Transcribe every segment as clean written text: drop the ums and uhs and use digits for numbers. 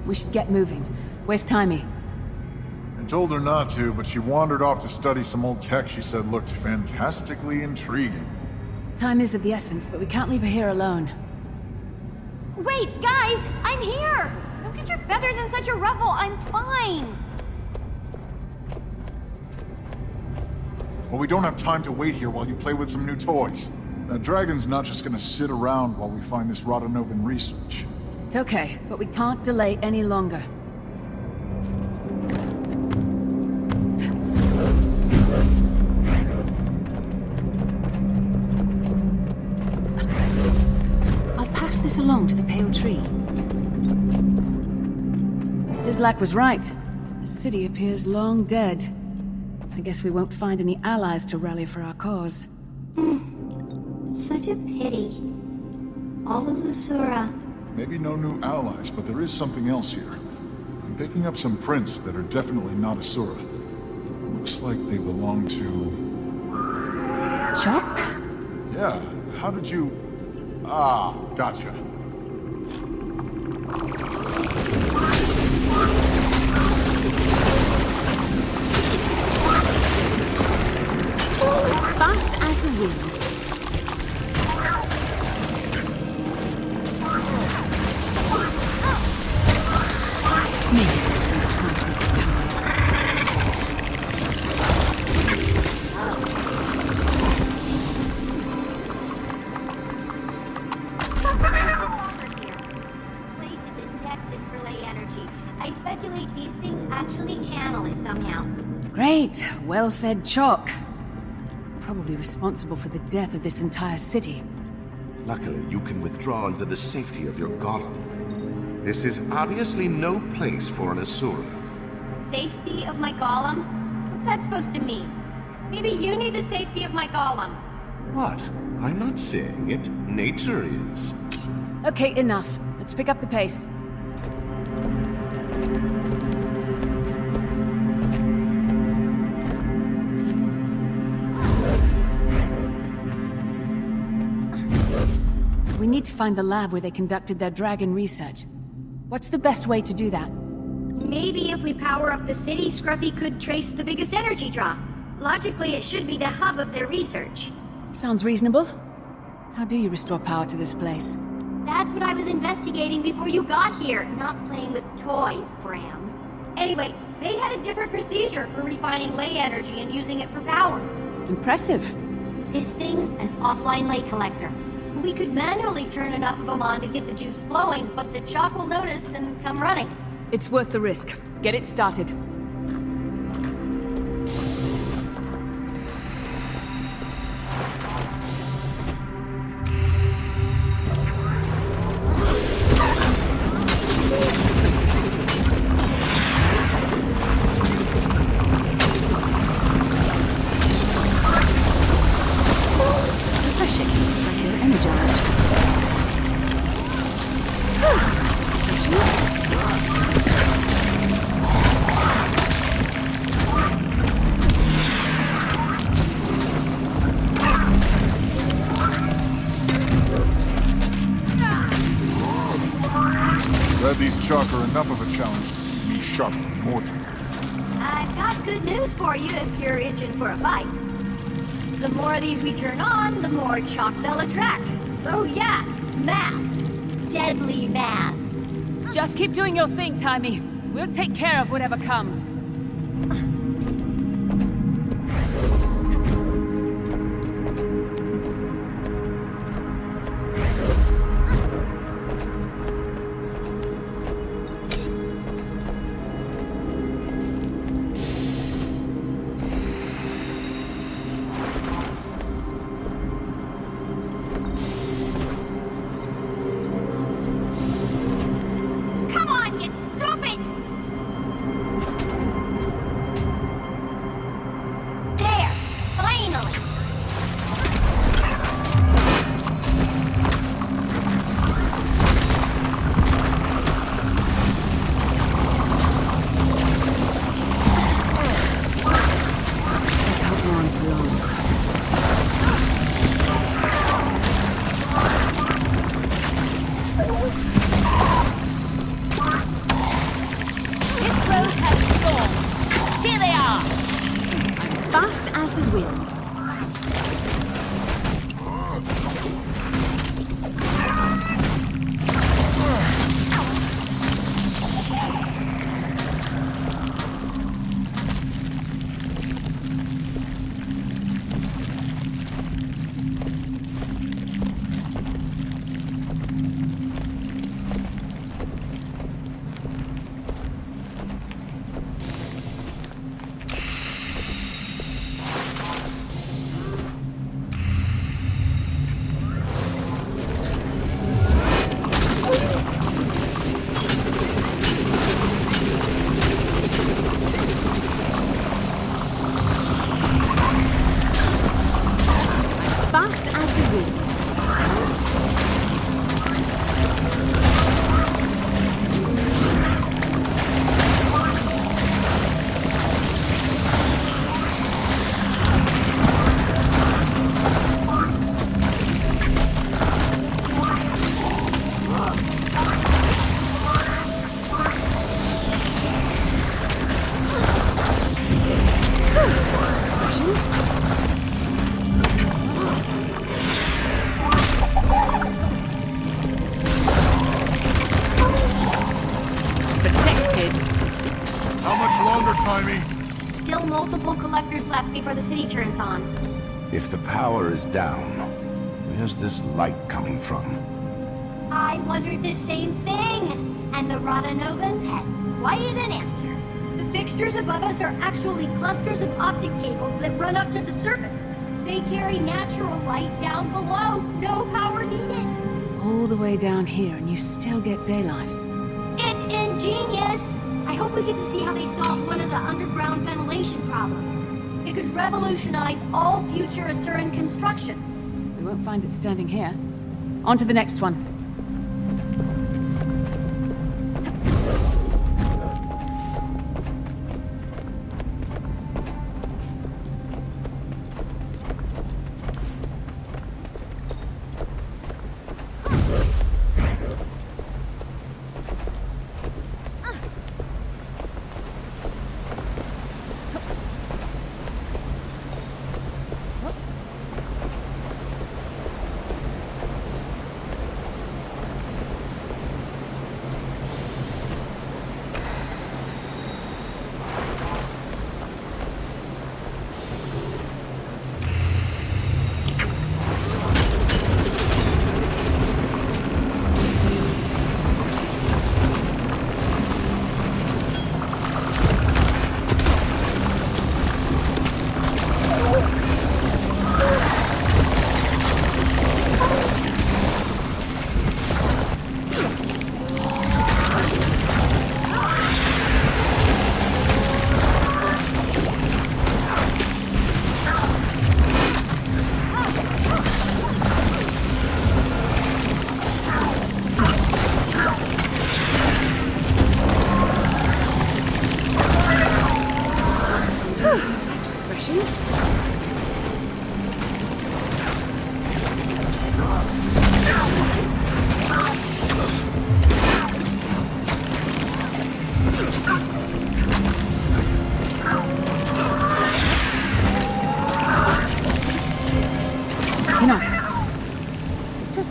We should get moving. Where's Taimi? I told her not to, but she wandered off to study some old tech she said looked fantastically intriguing. Time is of the essence, but we can't leave her here alone. Wait, guys! I'm here! Don't get your feathers in such a ruffle, I'm fine! Well, we don't have time to wait here while you play with some new toys. That dragon's not just gonna sit around while we find this Rata Novan research. It's okay, but we can't delay any longer. I'll pass this along to the pale tree. Tislak was right. The city appears long dead. I guess we won't find any allies to rally for our cause. Such a pity. All those Asura. Maybe no new allies, but there is something else here. I'm picking up some prints that are definitely not Asura. Looks like they belong to... Chulk? Yeah, how did you... Ah, gotcha. Fast as the wind. Maybe we'll think twice next time. This place is a nexus for ley energy. I speculate these things actually channel it somehow. Great, well-fed Chulk. Probably responsible for the death of this entire city. Luckily, you can withdraw into the safety of your golem. This is obviously no place for an Asura. Safety of my golem? What's that supposed to mean? Maybe you need the safety of my golem. What? I'm not saying it. Nature is. Okay, enough. Let's pick up the pace. We need to find the lab where they conducted their dragon research. What's the best way to do that? Maybe if we power up the city, Scruffy could trace the biggest energy draw. Logically, it should be the hub of their research. Sounds reasonable. How do you restore power to this place? That's what I was investigating before you got here, not playing with toys, Brahm. Anyway, they had a different procedure for refining ley energy and using it for power. Impressive. This thing's an offline ley collector. We could manually turn enough of them on to get the juice flowing, but the chalk will notice and come running. It's worth the risk. Get it started. Refreshing. I feel energized. That's refreshing. Glad these chalk are enough of a challenge to keep me sharp for more time. I've got good news for you if you're itching for a fight. The more of these we turn on, the more chalk they'll attract. So yeah, math. Deadly math. Just keep doing your thing, Taimi. We'll take care of whatever comes. Come on, you stupid! fast as the wind. Taimi? Still multiple collectors left before the city turns on. If the power is down, where's this light coming from? I wondered the same thing, and the Rata Novus had quite an answer. The fixtures above us are actually clusters of optic cables that run up to the surface. They carry natural light down below, no power needed. All the way down here, and you still get daylight. It's ingenious! I hope we get to see how they solve one of the underground ventilation problems. It could revolutionize all future Asuran construction. We won't find it standing here. On to the next one.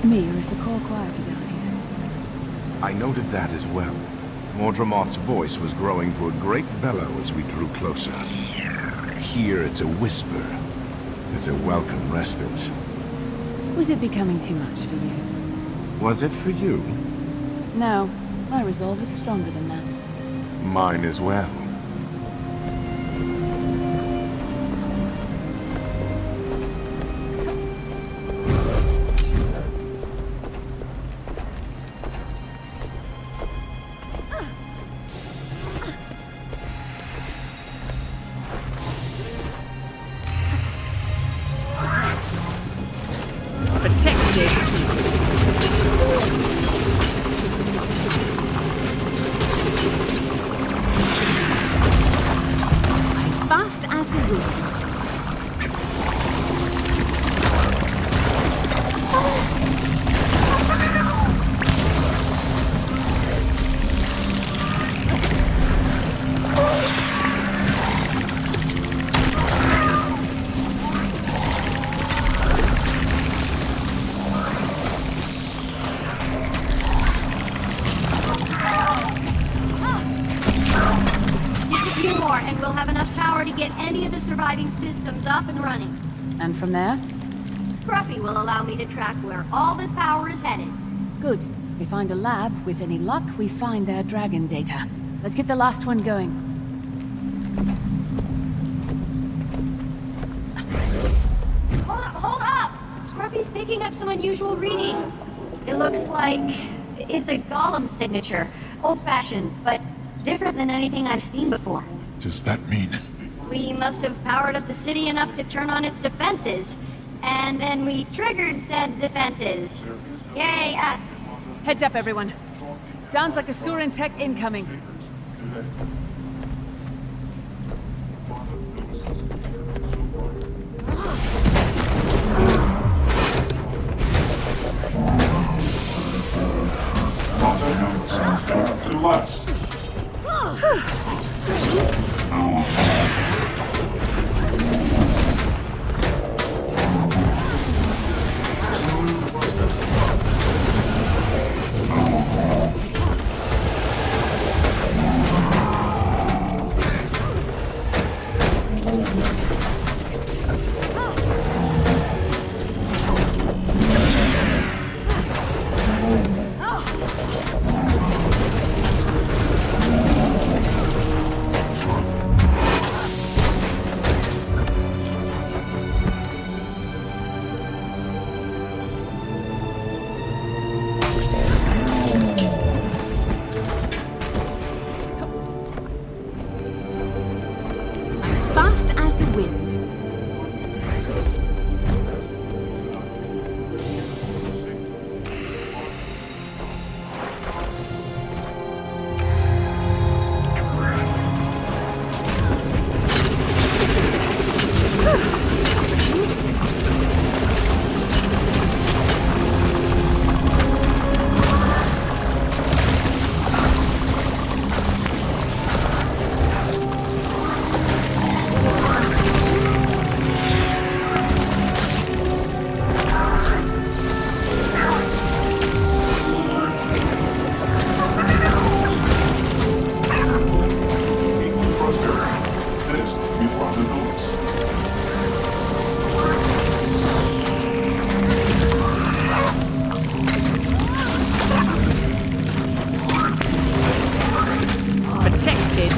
Me, or is the call quieter down here? I noted that as well. Mordremoth's voice was growing to a great bellow as we drew closer. Here it's a whisper. It's a welcome respite. Was it becoming too much for you? Was it for you? No. My resolve is stronger than that. Mine as well. Fast as the wind. And we'll have enough power to get any of the surviving systems up and running. And from there? Scruffy will allow me to track where all this power is headed. Good. We find a lab. With any luck, we find their dragon data. Let's get the last one going. Hold up! Scruffy's picking up some unusual readings. It looks like it's a golem signature. Old-fashioned, but different than anything I've seen before. Does that mean? We must have powered up the city enough to turn on its defenses. And then we triggered said defenses. Yay, us. Heads up, everyone. Sounds like a Surin tech incoming. Rata Novus, back at last. That's refreshing. Fast as the wind. This is Rata Novus. Protected.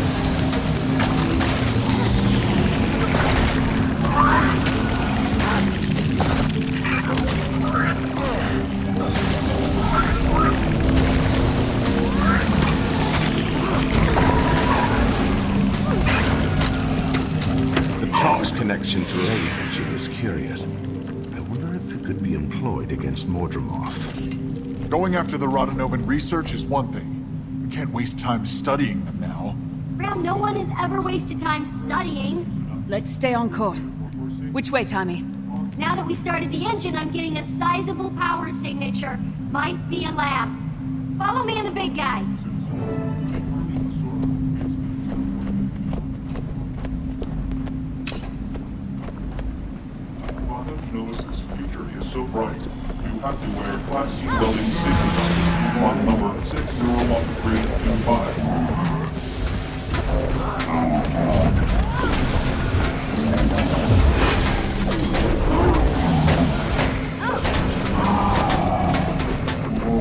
The Chulk's connection to Ley energy is curious. I wonder if it could be employed against Mordramoth. Going after the Rata Novan research is one thing. We can't waste time studying them now. Brahm, no one has ever wasted time studying. Let's stay on course. Which way, Taimi? Now that we started the engine, I'm getting a sizable power signature. Might be a lab. Follow me and the big guy. Rata Novus' future is so bright. You have to wear Class C welding safety goggles. Lot number 601325.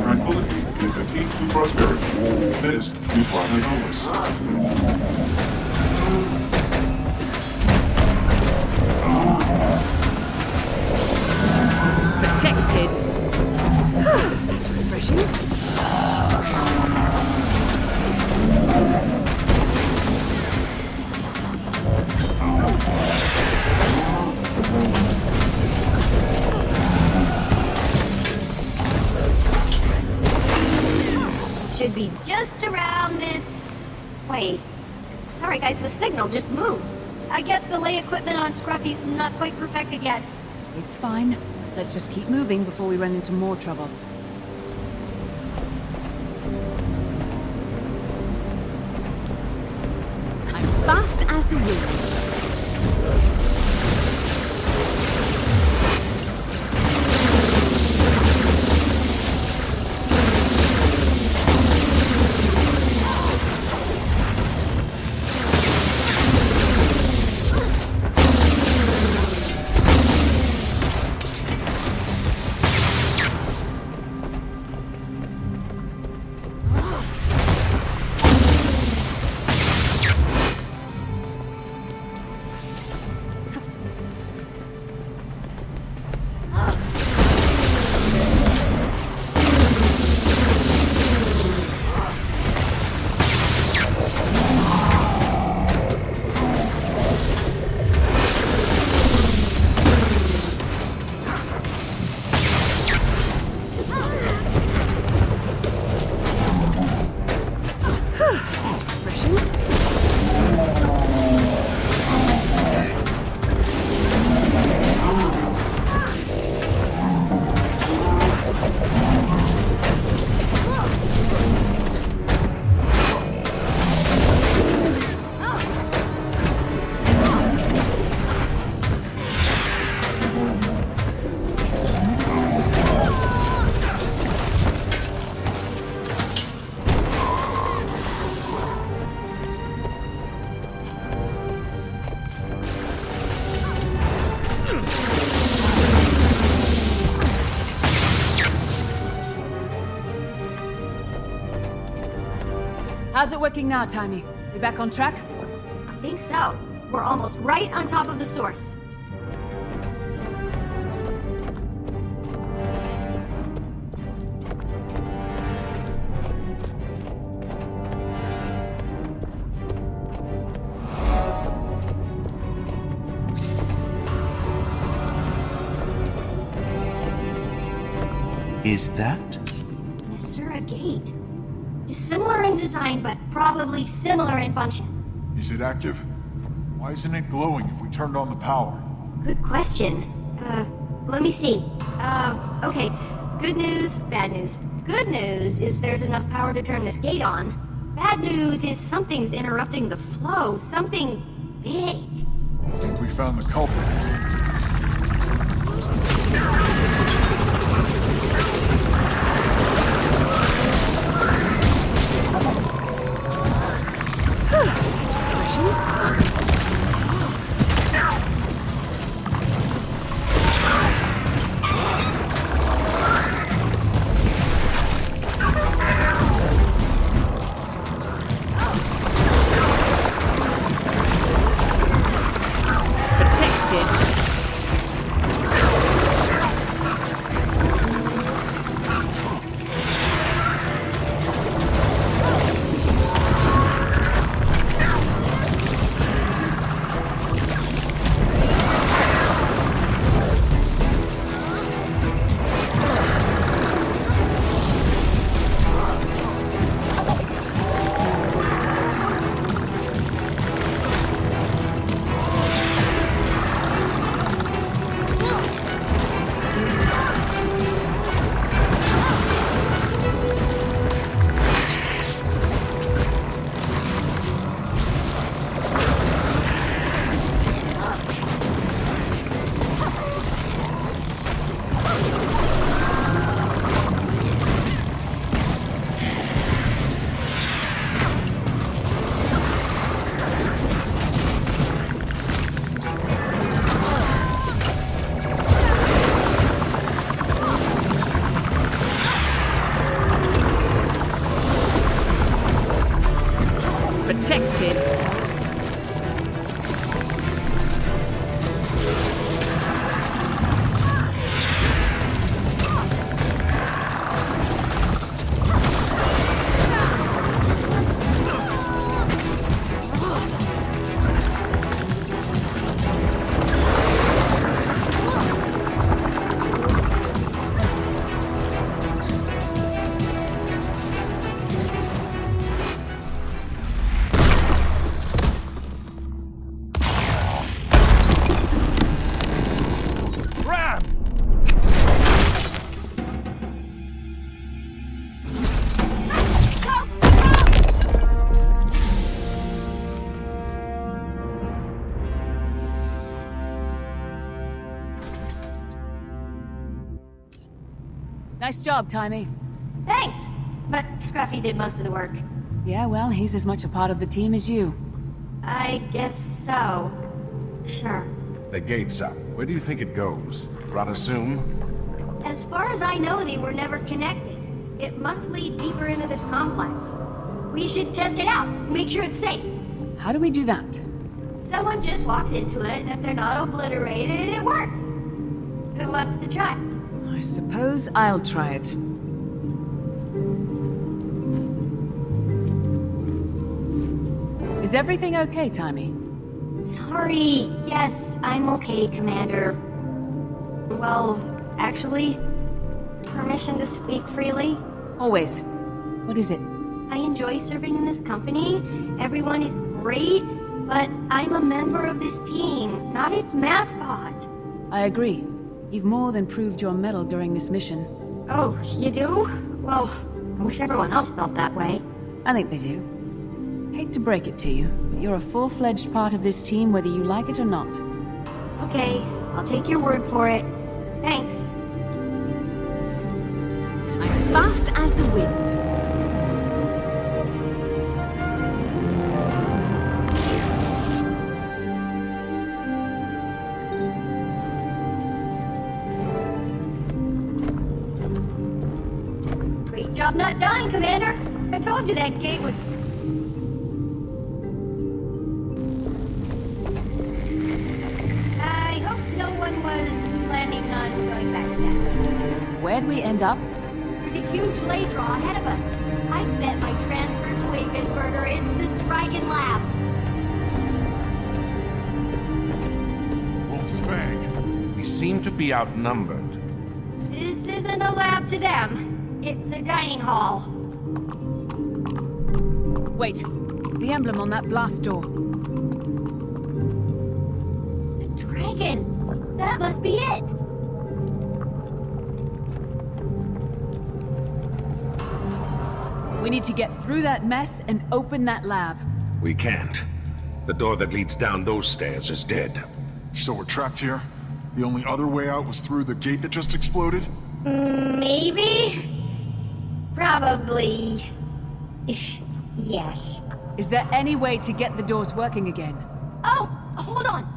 Tranquility is the key to prosperity. This is Rata Novus. Protected. That's refreshing. Should be just around this... Wait. Sorry guys, the signal just moved. I guess the lay equipment on Scruffy's not quite perfected yet. It's fine. Let's just keep moving before we run into more trouble. I'm fast as the wind. How's it working now, Taimi? We back on track? I think so. We're almost right on top of the source. Is that? Asura Gate. Similar in design, but probably similar in function. Is it active? Why isn't it glowing if we turned on the power? Good question. Let me see. Okay. Good news, bad news. Good news is there's enough power to turn this gate on. Bad news is something's interrupting the flow. Something big. I think we found the culprit. That's refreshing. Protected. Nice job, Taimi. Thanks! But Scruffy did most of the work. Yeah, well, he's as much a part of the team as you. I guess so. Sure. The gate's up. Where do you think it goes? Rata soon? As far as I know, they were never connected. It must lead deeper into this complex. We should test it out, make sure it's safe. How do we do that? Someone just walks into it, and if they're not obliterated, it works. Who wants to try? I suppose I'll try it. Is everything okay, Taimi? Sorry. Yes, I'm okay, Commander. Well, actually, permission to speak freely? Always. What is it? I enjoy serving in this company. Everyone is great, but I'm a member of this team, not its mascot. I agree. You've more than proved your mettle during this mission. Oh, you do? Well, I wish everyone else felt that way. I think they do. Hate to break it to you, but you're a full-fledged part of this team whether you like it or not. Okay, I'll take your word for it. Thanks. I'm fast as the wind. Great job not dying, Commander. I told you that gate would... where'd we end up? There's a huge lay draw ahead of us. I bet my transverse wave inverter it's the Dragon Lab. Wolf's Fang. We seem to be outnumbered. This isn't a lab to them. It's a dining hall. Wait, the emblem on that blast door. The dragon! That must be it! We need to get through that mess and open that lab. We can't. The door that leads down those stairs is dead. So we're trapped here? The only other way out was through the gate that just exploded? Maybe? Probably. Yes. Is there any way to get the doors working again? Oh! Hold on!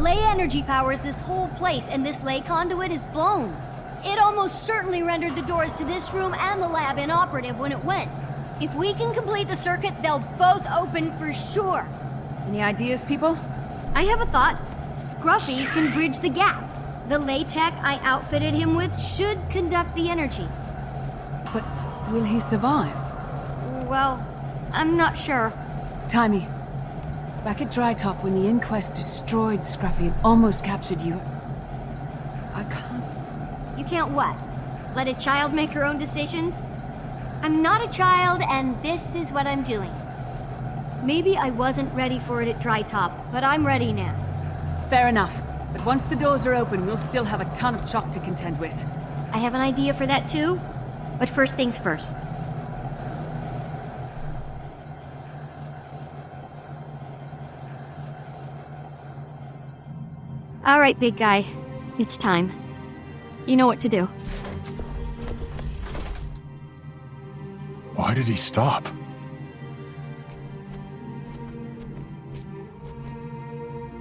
Ley energy powers this whole place, and this ley conduit is blown. It almost certainly rendered the doors to this room and the lab inoperative when it went. If we can complete the circuit, they'll both open for sure. Any ideas, people? I have a thought. Scruffy can bridge the gap. The ley tech I outfitted him with should conduct the energy. But will he survive? Well, I'm not sure. Taimi, back at Drytop when the inquest destroyed Scruffy and almost captured you, I can't... You can't what? Let a child make her own decisions? I'm not a child, and this is what I'm doing. Maybe I wasn't ready for it at Drytop, but I'm ready now. Fair enough. But once the doors are open, we'll still have a ton of Chulk to contend with. I have an idea for that too, but first things first. All right, big guy. It's time. You know what to do. Why did he stop?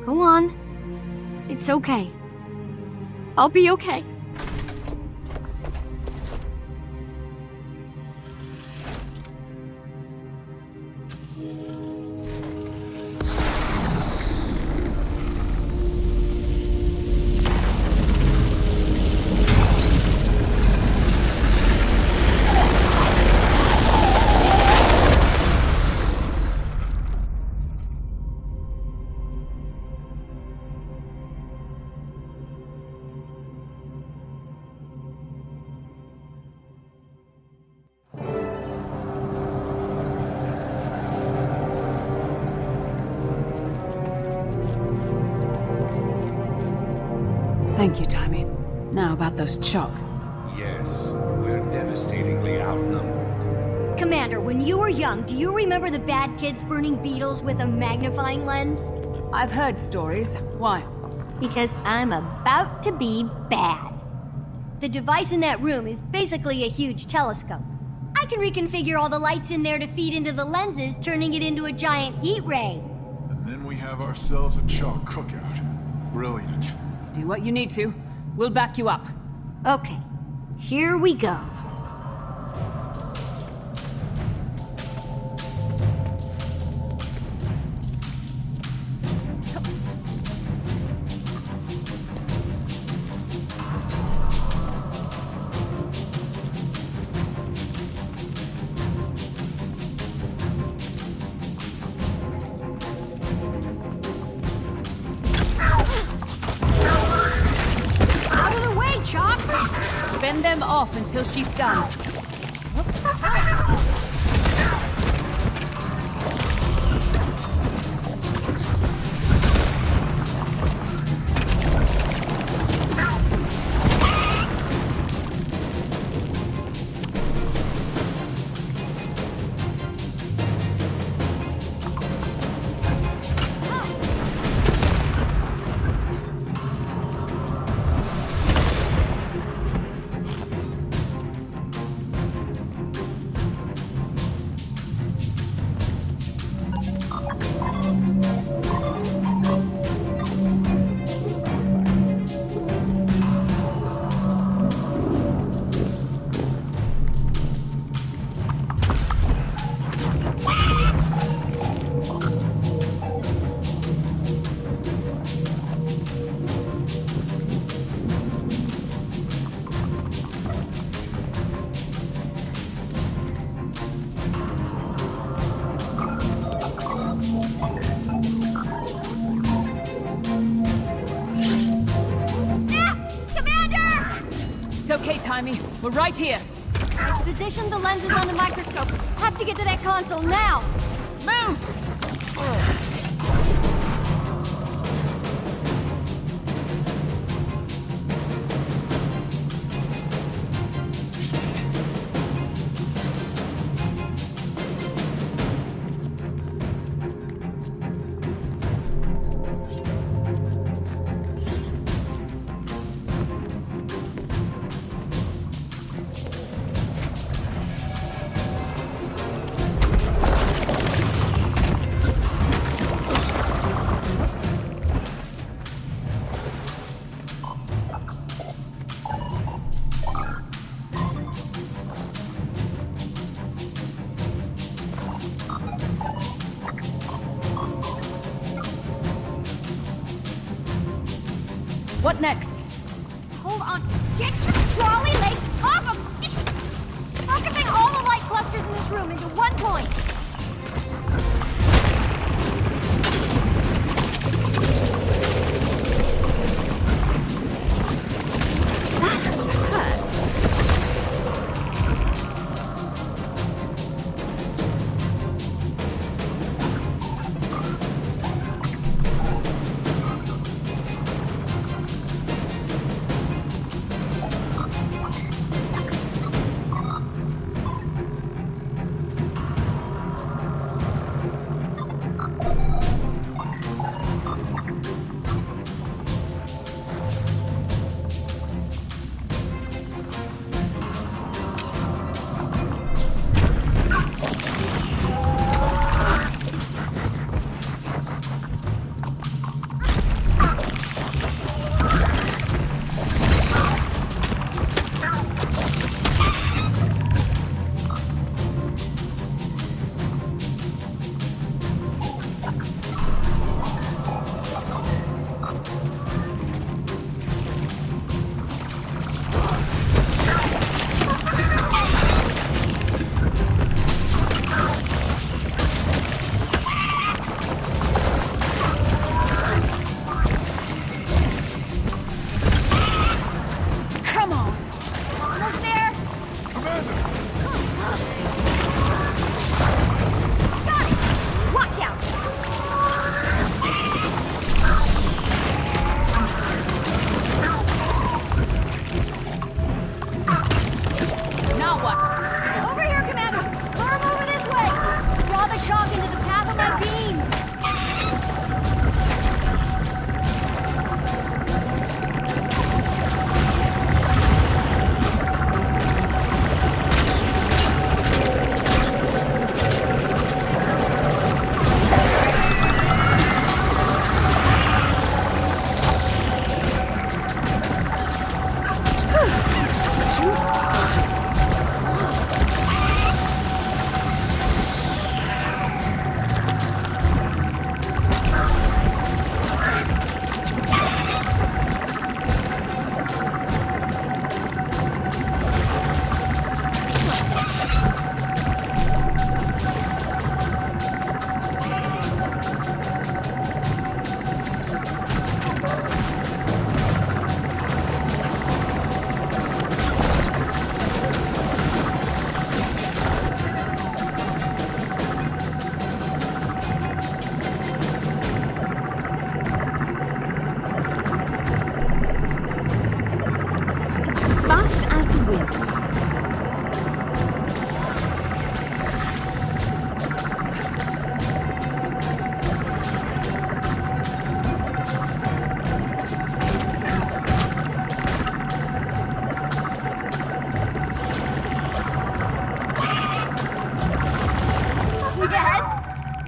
Go on. It's okay. I'll be okay. Thank you, Taimi. Now about those Chulk. Yes, we're devastatingly outnumbered. Commander, when you were young, do you remember the bad kids burning beetles with a magnifying lens? I've heard stories. Why? Because I'm about to be bad. The device in that room is basically a huge telescope. I can reconfigure all the lights in there to feed into the lenses, turning it into a giant heat ray. And then we have ourselves a chalk cookout. Brilliant. Do what you need to. We'll back you up. Okay, here we go. Fend them off until she's done. Okay, Taimi. We're right here. Position the lenses on the microscope. Have to get to that console now. Move! What next? Hold on. Get your trolley legs off of me! Focusing all the light clusters in this room into one point. That had to hurt.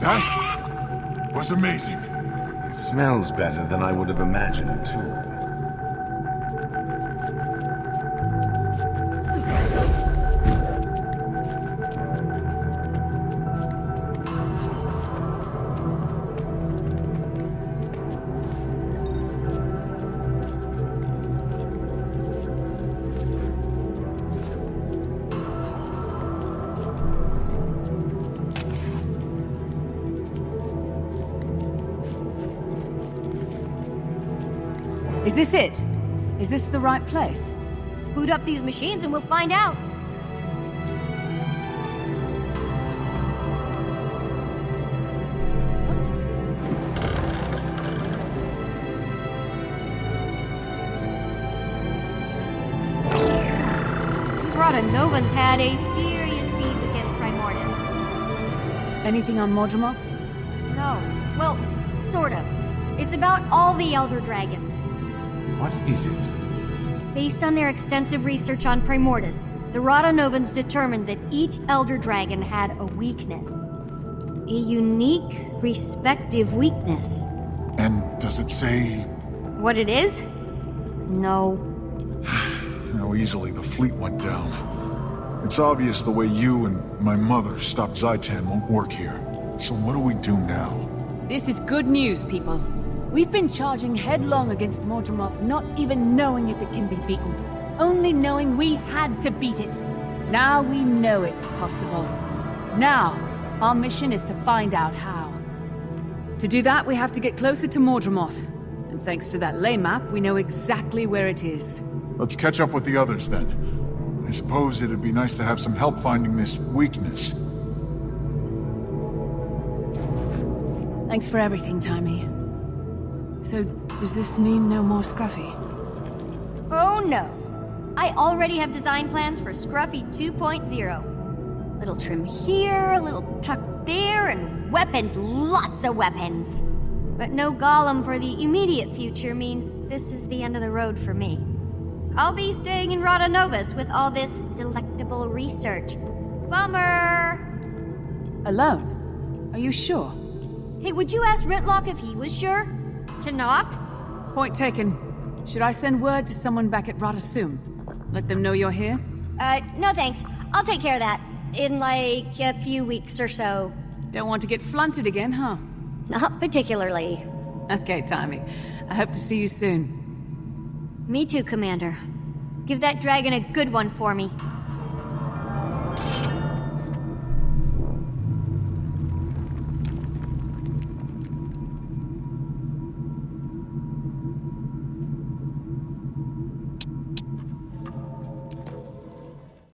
That was amazing. It smells better than I would have imagined, too. Is this it? Is this the right place? boot up these machines and we'll find out. These Rata Novus had a serious beef against Primordus. Anything on Mordremoth? No. Well, sort of. It's about all the Elder Dragons. What is it? Based on their extensive research on Primordus, the Rata Novus determined that each Elder Dragon had a weakness. A unique, respective weakness. And does it say What it is? No. how easily the fleet went down? It's obvious the way you and my mother stopped Zaitan won't work here. So what do we do now? This is good news, people. We've been charging headlong against Mordremoth, not even knowing if it can be beaten. Only knowing we had to beat it. Now we know it's possible. Now, our mission is to find out how. To do that, we have to get closer to Mordremoth. And thanks to that ley map, we know exactly where it is. Let's catch up with the others then. I suppose it'd be nice to have some help finding this weakness. Thanks for everything, Taimi. So, does this mean no more Scruffy? Oh no. I already have design plans for Scruffy 2.0. Little trim here, a little tuck there, and weapons, lots of weapons. But no golem for the immediate future means this is the end of the road for me. I'll be staying in Rata Novus with all this delectable research. Bummer! Alone? Are you sure? Hey, would you ask Ritlock if he was sure? Canach? Point taken. Should I send word to someone back at Rata soon? Let them know you're here? No thanks. I'll take care of that. In like a few weeks or so. Don't want to get flunted again, huh? Not particularly. Okay, Taimi. I hope to see you soon. Me too, Commander. Give that dragon a good one for me.